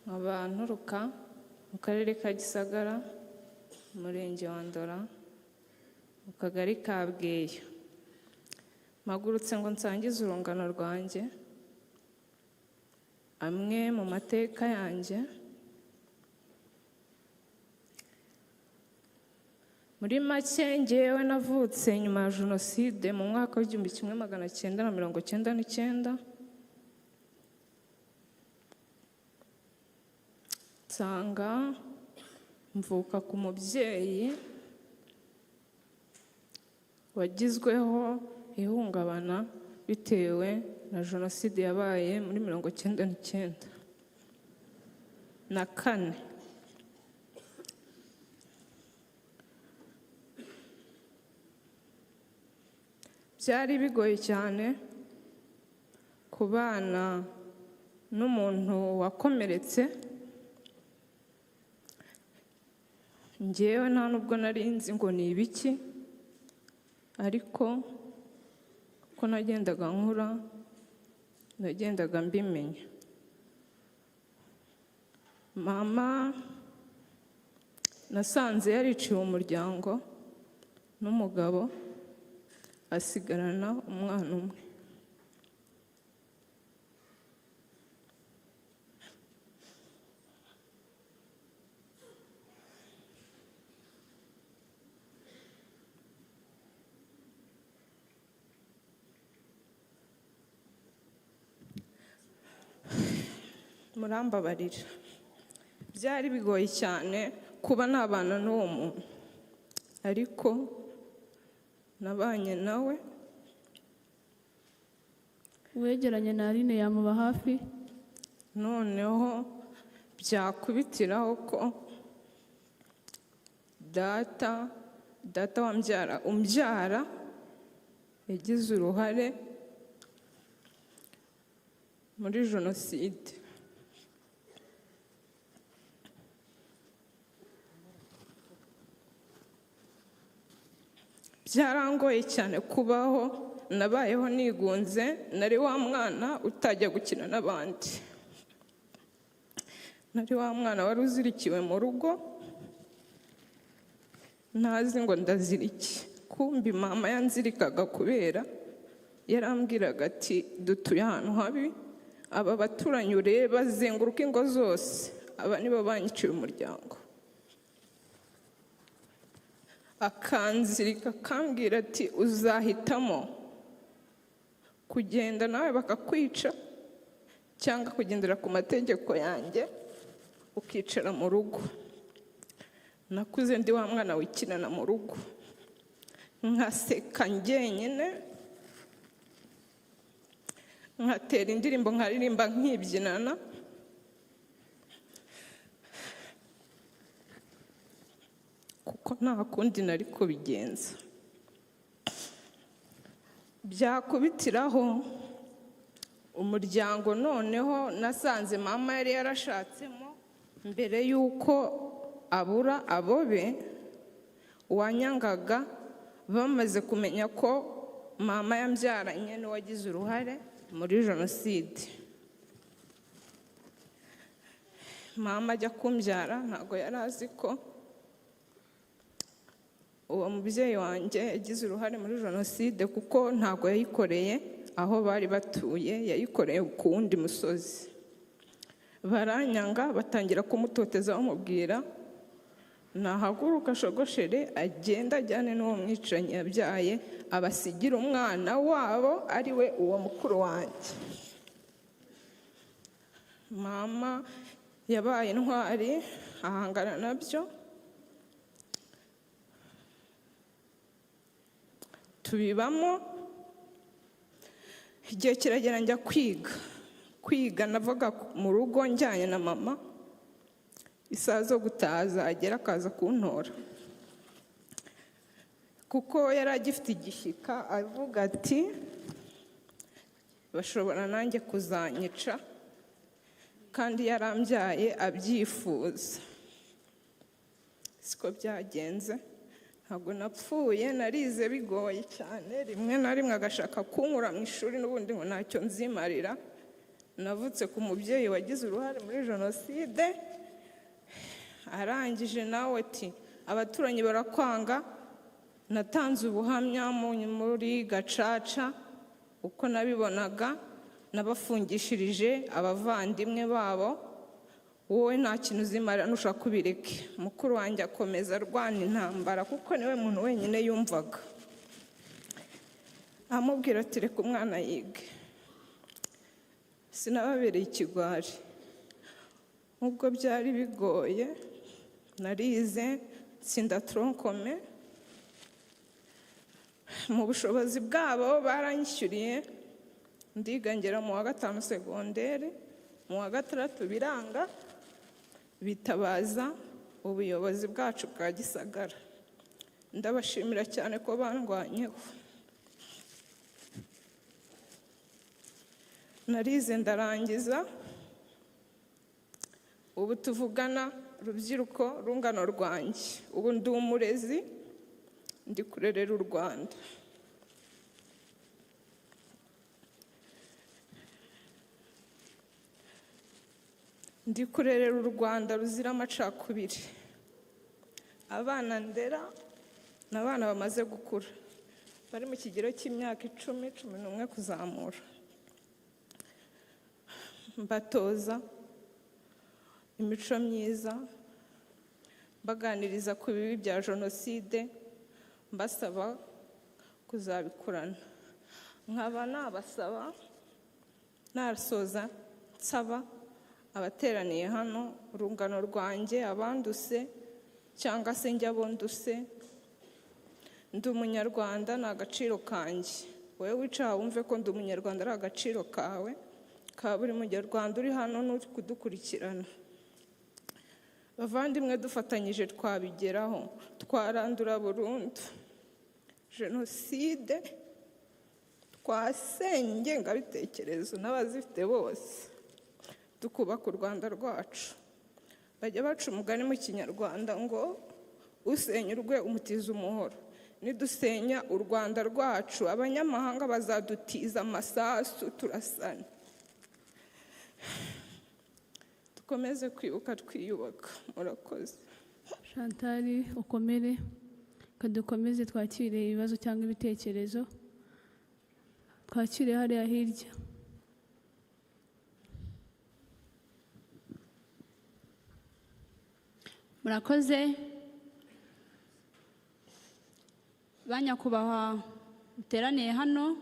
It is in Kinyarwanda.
nturuka mu karere ka Gisagara, umurenge wa Ndora, mu kagari ka Bweya. Mpagurutse ngo nsangize urungano rwanjye, amwe mu mateka yanjye. Muri make njyewe navutse nyuma ya Jenoside mu mwaka w'1999. Nsanga mvuka ku mubyeyi wagizweho ihungabana bitewe na Jenoside yabaye muri 1994. Byari bigoye cyane kubana n'umuntu wakomeretse. Njyewe nta nubwo nari nzi ngo ni ibiki, ariko ko nagendaga nkura nagendaga mbimenya. Mama nasanze yariciwe umuryango n'umugabo, asigarana umwana umwe. Murambabarira, byari bigoye cyane kuba nabana n'uwo muntu, ariko nabanye nawe. Uwegeranye na Aline yamuba hafi. Noneho byakubitiraho ko data umbyara yagize uruhare muri Jenoside. Byarangoye cyane kubaho, nabayeho nigunze, nari wa mwana utajya gukina n'abandi, nari wa mwana wari uzirikiwe mu rugo, ntazi ngo ndazira iki. Kumbi mama yanzirikaga kubera yarambwiraga ati dutuye ahantu habi, aba baturanyi ureba bazenguruka ingo zose, aba nibo banyiciye umuryango. Akanzirika akambwira ati uzahitamo kugenda nawe bakakwica cyangwa kugendera ku mategeko yanjye ukicara mu rugo. Nakuze ndi wa mwana wikinana mu rugo, nkaseka njyenyine, nkatera indirimbo nkaririmba nkibyinana. Kuko nta kundi nari kubigenza. Byakubitiraho umuryango noneho nasanze mama yari yarashatsemo mbere y'uko abura abobe, uwanyangaga bamaze kumenya ko mama yambyaranye n'uwagize uruhare muri Jenoside. Mama ajya kumbyara ntabwo yari azi ko uwo mubyeyi wanjye yagize uruhare muri Jenoside, kuko ntabwo yayikoreye aho bari batuye, yayikoreye ku wundi musozi. Baranyanga, batangira kumutoteza bamubwira nahaguruka ashogoshere agenda ajyane n'uwo mwicanyi yabyaye, abasigira umwana wabo ari we uwo mukuru wanjye. Mama yabaye intwari ahangana nabyo. Tubibamo, igihe kiragera njya kwiga navaga mu rugo njyanye na mama, isaha zo gutaha zagera akaza kuntora, kuko yari agifite igishyika avuga ati bashobora nanjye kuzanyica, kandi yarambyaye abyifuza. Siko byagenze, ntabwo napfuye, narize bigoye cyane, rimwe na rimwe agashaka kunkura mu ishuri n'ubundi ngo ntacyo nzimarira, navutse ku mubyeyi wagize uruhare muri jenoside. Arangije nawe ati abaturanyi barakwanga. Natanze ubuhamya muri Gacaca uko nabibonaga, nabafungishirije abavandimwe babo. Wowe nta kintu uzimara nushaka kubireke. Mukuru wanjye akomeza arwana intambara kuko niwe muntu wenyine yumvaga. Amubwira ati reka umwana yige. Sinababereye ikigwari. Nubwo byari bigoye, narize tsinda tronkome. Mu bushobozi bwabo baranyishyuriye, ndiga ngera mu wa 5 segonderi. Mu wa 6 biranga, bitabaza ubuyobozi bwacu bwa Gisagara. Ndabashimira cyane ko bandwanyeho. Narize ndarangiza. Ubu tuvugana rubyiruko rungano rwanjye. Ubu ndi umurezi, ndi kurerera u Rwanda. Ndi kurerera u Rwanda ruzira amacakubiri. Abana ndera ni abana bamaze gukura, bari mu kigero cy'imyaka 10-11 kuzamura. Mbatoza imico myiza, baganiriza ku bibi bya jenoside, mbasaba kuzabikurana. Nkaba nabasaba, nasoza nsaba abateraniye hano, urungano rwanjye, abanduse cyangwa se njya bonduse, ndi umunyarwanda, ni agaciro kanjye. Wowe wicaye wumve ko ndi umunyarwanda ari agaciro kawe, ka buri munyarwanda uri hano n'uri kudukurikirana. Bavandimwe, dufatanyije twabigeraho, twarandura burundu jenoside, twasenya ingengabitekerezo n'abazifite bose, tukubaka u Rwanda rwacu. Bajya baca umugani mu Kinyarwanda ngo usenya urwe umutiza umuhoro. Nidusenya u Rwanda rwacu, abanyamahanga bazadutiza amasasu turasana. Dukomeze kwibuka twiyubaka. Murakoze. Chantal, ukomere. Kadukomeze twakire ibibazo cyangwa ibitekerezo. Twakire hariya hirya. Murakoze. Banyakubahwa muteraniye hano,